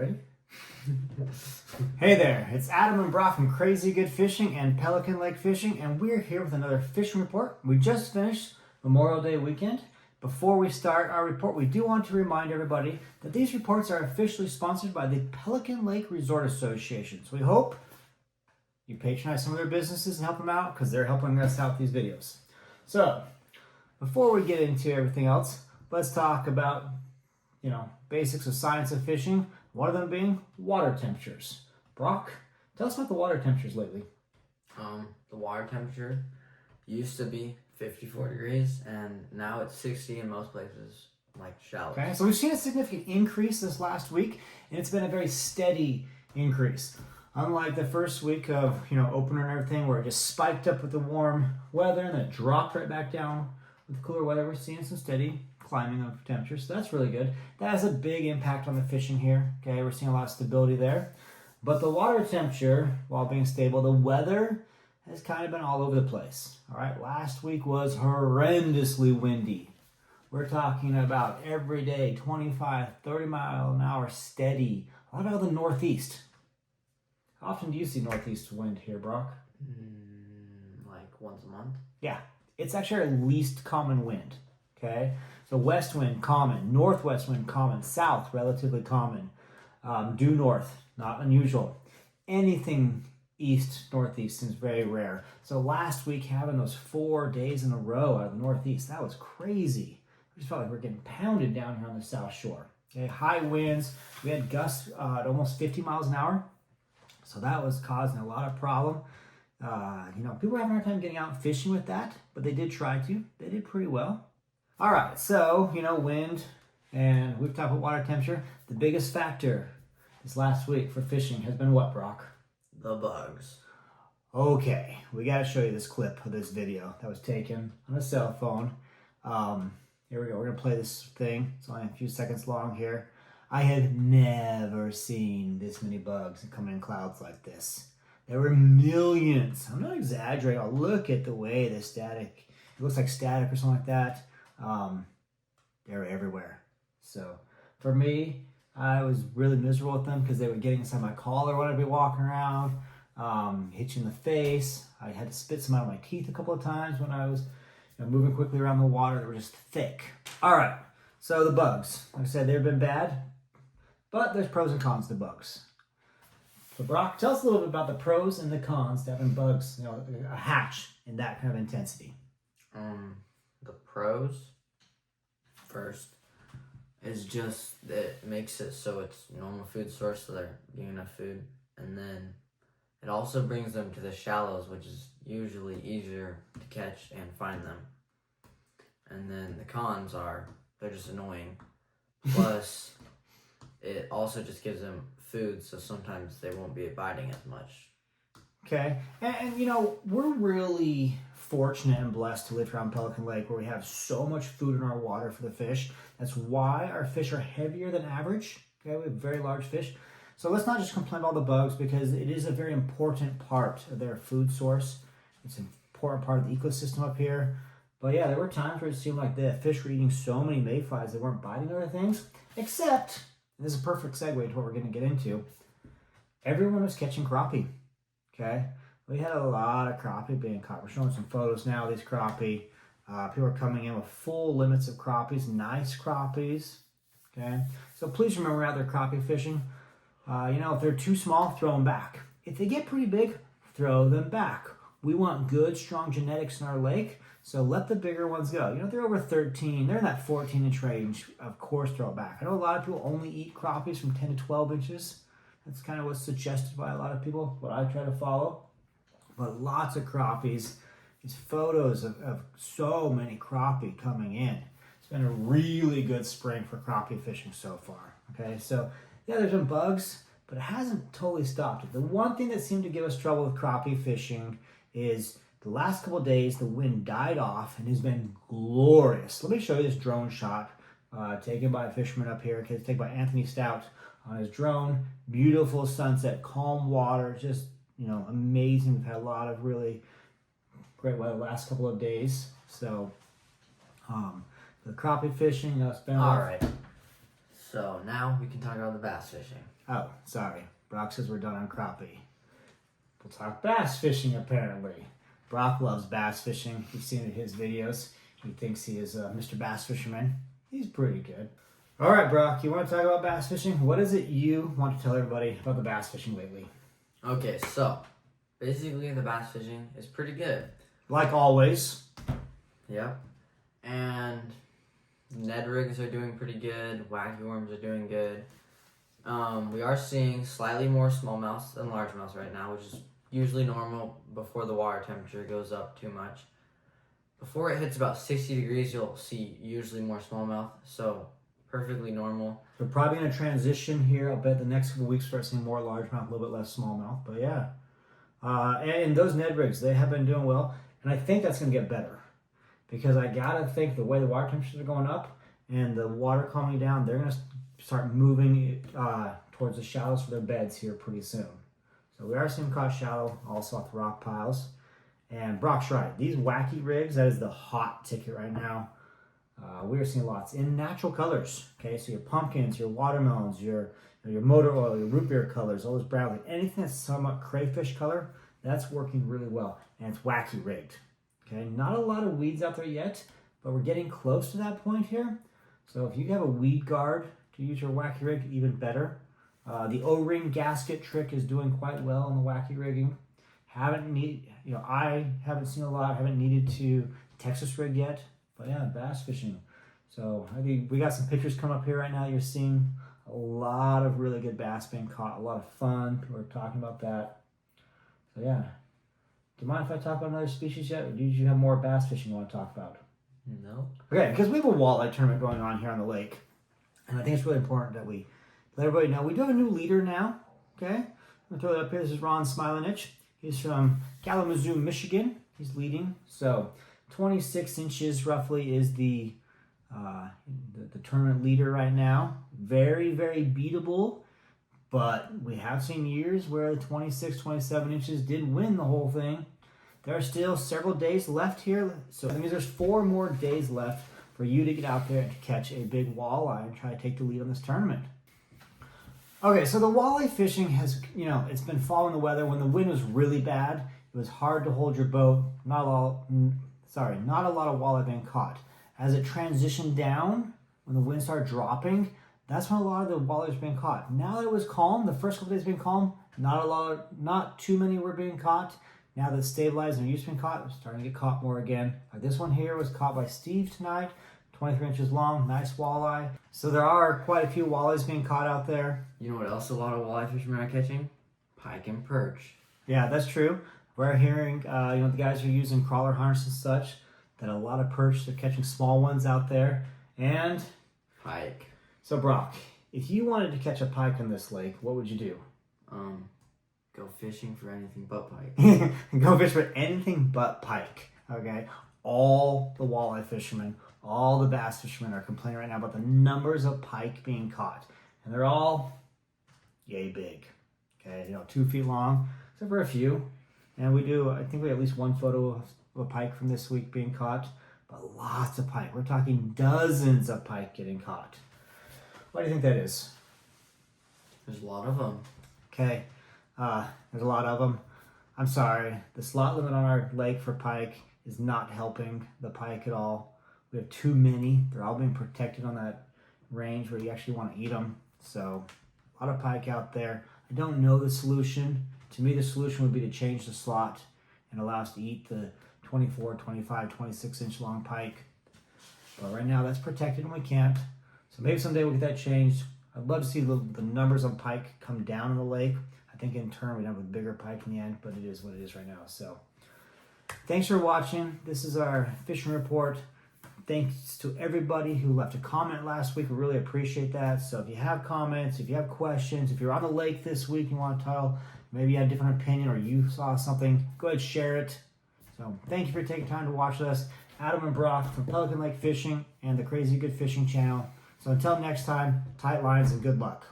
ready? Hey there, it's Adam and Brock from Crazy Good Fishing and Pelican Lake Fishing, and we're here with another fishing report. We just finished Memorial Day weekend. Before we start our report, we do want to remind everybody that these reports are officially sponsored by the Pelican Lake Resort Association. So we hope you patronize some of their businesses and help them out because they're helping us out with these videos. So, before we get into everything else, let's talk about, basics of science of fishing. One of them being water temperatures. Brock, tell us about the water temperatures lately. The water temperature used to be 54 degrees, and now it's 60 in most places, like shallows. Okay, so we've seen a significant increase this last week, and it's been a very steady increase. Unlike the first week of, opener and everything, where it just spiked up with the warm weather and then it dropped right back down with the cooler weather, we're seeing some steady climbing of temperatures, so that's really good. That has a big impact on the fishing here. Okay, we're seeing a lot of stability there. But the water temperature, while being stable, the weather has kind of been all over the place. All right, last week was horrendously windy. We're talking about every day, 25, 30 mile an hour steady. A lot out of the northeast. How often do you see northeast wind here, Brock? Like once a month. Yeah, it's actually our least common wind. Okay, so west wind common, northwest wind common, south relatively common, due north not unusual. Anything east northeast is very rare. So last week having those 4 days in a row out of the northeast, that was crazy. We just felt like we're getting pounded down here on the South Shore. Okay, high winds. We had gusts at almost 50 miles an hour. So that was causing a lot of problem. People were having a hard time getting out fishing with that, but they did try to. They did pretty well. All right, so, wind, and we've talked about water temperature. The biggest factor this last week for fishing has been what, Brock? The bugs. Okay, we got to show you this clip of this video that was taken on a cell phone. Here we go. We're going to play this thing. It's only a few seconds long here. I had never seen this many bugs coming in clouds like this. There were millions. I'm not exaggerating. Oh, look at the way the static, it looks like static or something like that. They were everywhere. So for me, I was really miserable with them because they were getting inside my collar when I'd be walking around, hit you in the face. I had to spit some out of my teeth a couple of times when I was moving quickly around the water. They were just thick. All right, so the bugs. Like I said, they've been bad, but there's pros and cons to bugs. So Brock, tell us a little bit about the pros and the cons to having bugs, a hatch in that kind of intensity. The pros, first, is just that it makes it so it's normal food source, so they're getting enough food. And then it also brings them to the shallows, which is usually easier to catch and find them. And then the cons are, they're just annoying. Plus, it also just gives them food, so sometimes they won't be biting as much. Okay, and we're really fortunate and blessed to live around Pelican Lake where we have so much food in our water for the fish. That's why our fish are heavier than average. Okay, we have very large fish. So let's not just complain about the bugs because it is a very important part of their food source. It's an important part of the ecosystem up here. But yeah, there were times where it seemed like the fish were eating so many mayflies they weren't biting other things, except, and this is a perfect segue to what we're going to get into, everyone was catching crappie. Okay, we had a lot of crappie being caught. We're showing some photos now of these crappie. People are coming in with full limits of crappies, nice crappies. Okay, so please remember out there crappie fishing. If they're too small, throw them back. If they get pretty big, throw them back. We want good, strong genetics in our lake, so let the bigger ones go. If they're over 13, they're in that 14-inch range, of course throw it back. I know a lot of people only eat crappies from 10 to 12 inches. That's kind of what's suggested by a lot of people, what I try to follow. But lots of crappies. These photos of so many crappie coming in. It's been a really good spring for crappie fishing so far. Okay, so yeah, there's been bugs, but it hasn't totally stopped it. The one thing that seemed to give us trouble with crappie fishing is the last couple of days the wind died off and has been glorious. Let me show you this drone shot taken by a fisherman up here. Okay, it's taken by Anthony Stout on his drone. Beautiful sunset, calm water, just amazing. We've had a lot of really great weather the last couple of days. So the crappie fishing, it's been all right. So now we can talk about the bass fishing. Oh, sorry. Brock says we're done on crappie. We'll talk bass fishing, apparently. Brock loves bass fishing. You've seen it in his videos. He thinks he is Mr. Bass Fisherman. He's pretty good. All right, Brock, you want to talk about bass fishing? What is it you want to tell everybody about the bass fishing lately? Okay, so basically the bass fishing is pretty good. Like always. Yep. And Ned rigs are doing pretty good. Wacky worms are doing good. We are seeing slightly more smallmouths than largemouths right now, which is usually normal before the water temperature goes up too much. Before it hits about 60 degrees, you'll see usually more smallmouth, so perfectly normal. We're probably going to transition here. I'll bet the next couple weeks start seeing more largemouth, a little bit less smallmouth, but yeah. And those Ned rigs, they have been doing well, and I think that's going to get better because I got to think the way the water temperatures are going up and the water calming down, they're going to start moving towards the shallows for their beds here pretty soon. So we are seeing them caught shallow, also off the rock piles. And Brock's right. These wacky rigs, that is the hot ticket right now. We are seeing lots in natural colors. Okay, so your pumpkins, your watermelons, your motor oil, your root beer colors, all those brown, anything that's somewhat crayfish color, that's working really well. And it's wacky rigged. Okay, not a lot of weeds out there yet, but we're getting close to that point here. So if you have a weed guard to use your wacky rig, even better. The O-ring gasket trick is doing quite well on the wacky rigging. I haven't seen a lot. Haven't needed to Texas rig yet, but yeah, bass fishing. So I think we got some pictures coming up here right now. You're seeing a lot of really good bass being caught. A lot of fun. People are talking about that. So yeah. Do you mind if I talk about another species yet, or do you have more bass fishing you want to talk about? No. Okay, because we have a walleye tournament going on here on the lake, and I think it's really important that we let everybody know we do have a new leader now. Okay, I'm gonna throw that up here. This is Ron Smilanich. He's from Kalamazoo, Michigan. He's leading. So 26 inches roughly is the tournament leader right now. Very, very beatable. But we have seen years where the 26, 27 inches did win the whole thing. There are still several days left here. So that means there's 4 more days left for you to get out there and to catch a big walleye and try to take the lead on this tournament. Okay, so the walleye fishing has, it's been following the weather. When the wind was really bad, it was hard to hold your boat. Not a lot of walleye being caught. As it transitioned down, when the wind started dropping, that's when a lot of the walleye was being caught. Now that it was calm, the first couple days being calm, not too many were being caught. Now that it's stabilized and used to being caught, it's starting to get caught more again. Like this one here was caught by Steve tonight, 23 inches long, nice walleye. So there are quite a few walleyes being caught out there. You know what else a lot of walleye fishermen are catching? Pike and perch. Yeah, that's true. We're hearing, the guys are using crawler harness and such, that a lot of perch are catching small ones out there. And pike. So Brock, if you wanted to catch a pike on this lake, what would you do? Go fishing for anything but pike. Go fish for anything but pike. Okay, all the walleye fishermen, all the bass fishermen are complaining right now about the numbers of pike being caught, and they're all yay big. Okay, 2 feet long, except for a few. And I think we have at least one photo of a pike from this week being caught, but lots of pike. We're talking dozens of pike getting caught. What do you think that is? There's a lot of them. Okay, there's a lot of them. I'm sorry, the slot limit on our lake for pike is not helping the pike at all. We have too many. They're all being protected on that range where you actually want to eat them. So a lot of pike out there. I don't know the solution. To me, the solution would be to change the slot and allow us to eat the 24, 25, 26 inch long pike. But right now that's protected and we can't. So maybe someday we'll get that changed. I'd love to see the numbers of pike come down in the lake. I think in turn we'd have a bigger pike in the end, but it is what it is right now. So thanks for watching. This is our fishing report. Thanks to everybody who left a comment last week. We really appreciate that. So if you have comments, if you have questions, if you're on the lake this week and you want to tell, maybe you had a different opinion or you saw something, go ahead and share it. So thank you for taking time to watch us. Adam and Brock from Pelican Lake Fishing and the Crazy Good Fishing channel. So until next time, tight lines and good luck.